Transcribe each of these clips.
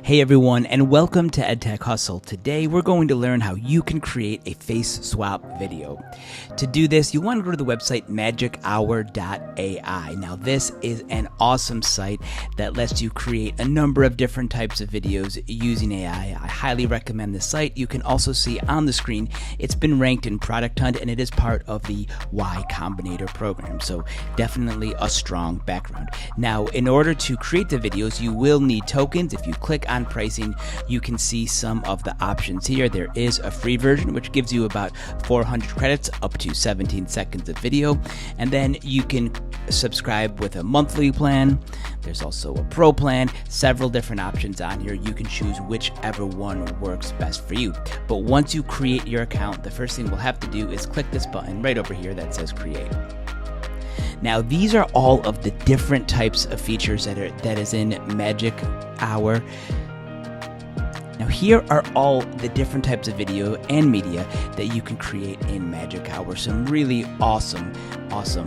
Hey everyone, and welcome to EdTech Hustle. Today we're going to learn how you can create a face swap video. To do this, you want to go to the website MagicHour.ai. Now this is an awesome site that lets you create a number of different types of videos using AI. I highly recommend this site. You can also see on the screen it's been ranked in Product Hunt and it is part of the Y Combinator program. So definitely a strong background. Now in order to create the videos, you will need tokens. If you click on pricing, you can see some of the options here. There is a free version which gives you about 400 credits up to 17 seconds of video, and then you can subscribe with a monthly plan. There's also a pro plan, several different options on here. You can choose whichever one works best for you. But once you create your account, the first thing we'll have to do is click this button right over here that says create. Now these are all of the different types of features that is in MagicHour. Now here are all the different types of video and media that you can create in MagicHour. Some really awesome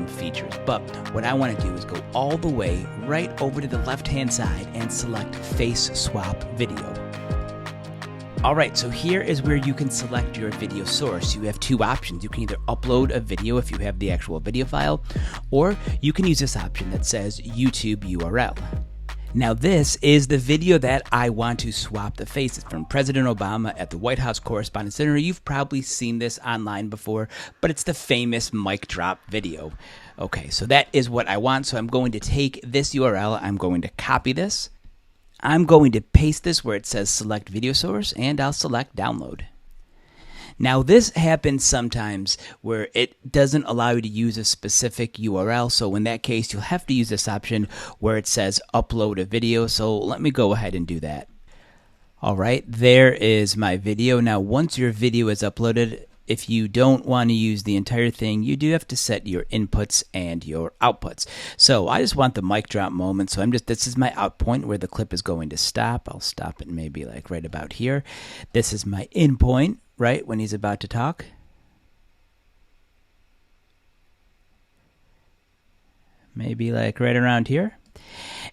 features. But what I want to do is go all the way right over to the left-hand side and select Face Swap Video. Alright, so here is where you can select your video source. You have two options. You can either upload a video if you have the actual video file, or you can use this option that says YouTube URL. Now this is the video that I want to swap the faces from President Obama at the White House Correspondents Dinner. You've probably seen this online before, but it's the famous mic drop video. Okay, so that is what I want. So I'm going to take this URL, I'm going to copy this, I'm going to paste this where it says select video source, and I'll select download. Now this happens sometimes where it doesn't allow you to use a specific URL, so in that case you'll have to use this option where it says upload a video. So let me go ahead and do that. Alright, there is my video. Now once your video is uploaded, if you don't want to use the entire thing, you do have to set your inputs and your outputs. So I just want the mic drop moment, so this is my out point where the clip is going to stop. I'll stop it maybe like right about here. This is my in point, right when he's about to talk. Maybe like right around here.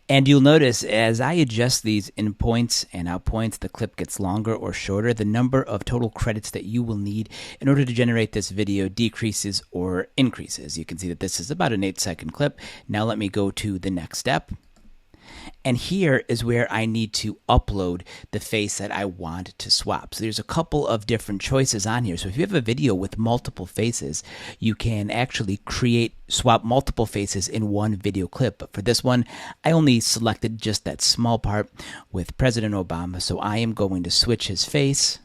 And you'll notice as I adjust these in points and out points, the clip gets longer or shorter. The number of total credits that you will need in order to generate this video decreases or increases. You can see that this is about an 8-second clip. Now let me go to the next step. And here is where I need to upload the face that I want to swap. So there's a couple of different choices on here. So if you have a video with multiple faces, you can actually swap multiple faces in one video clip. But for this one, I only selected just that small part with President Obama. So I am going to switch his face.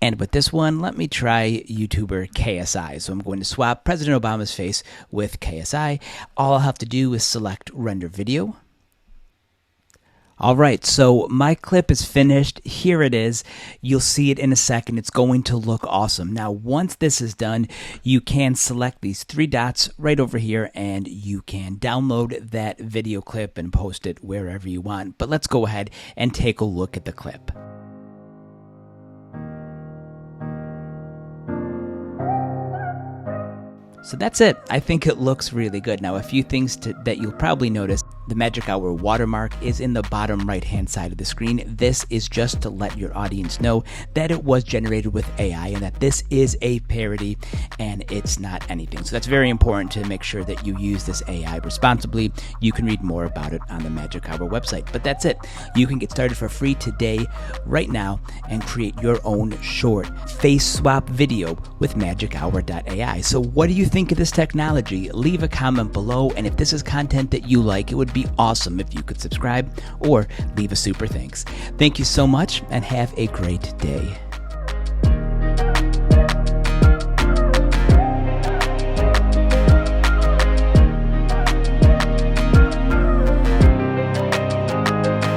And with this one, let me try YouTuber KSI. So I'm going to swap President Obama's face with KSI. All I'll have to do is select render video. Alright, so my clip is finished. Here it is. You'll see it in a second. It's going to look awesome. Now, once this is done, you can select these three dots right over here and you can download that video clip and post it wherever you want. But let's go ahead and take a look at the clip. So that's it. I think it looks really good. Now, a few things that you'll probably notice. The MagicHour watermark is in the bottom right-hand side of the screen. This is just to let your audience know that it was generated with AI and that this is a parody and it's not anything. So that's very important to make sure that you use this AI responsibly. You can read more about it on the MagicHour website. But that's it. You can get started for free today, right now, and create your own short face swap video with MagicHour.ai. So what do you think of this technology? Leave a comment below, and if this is content that you like, it would be awesome if you could subscribe or leave a super thanks. Thank you so much and have a great day.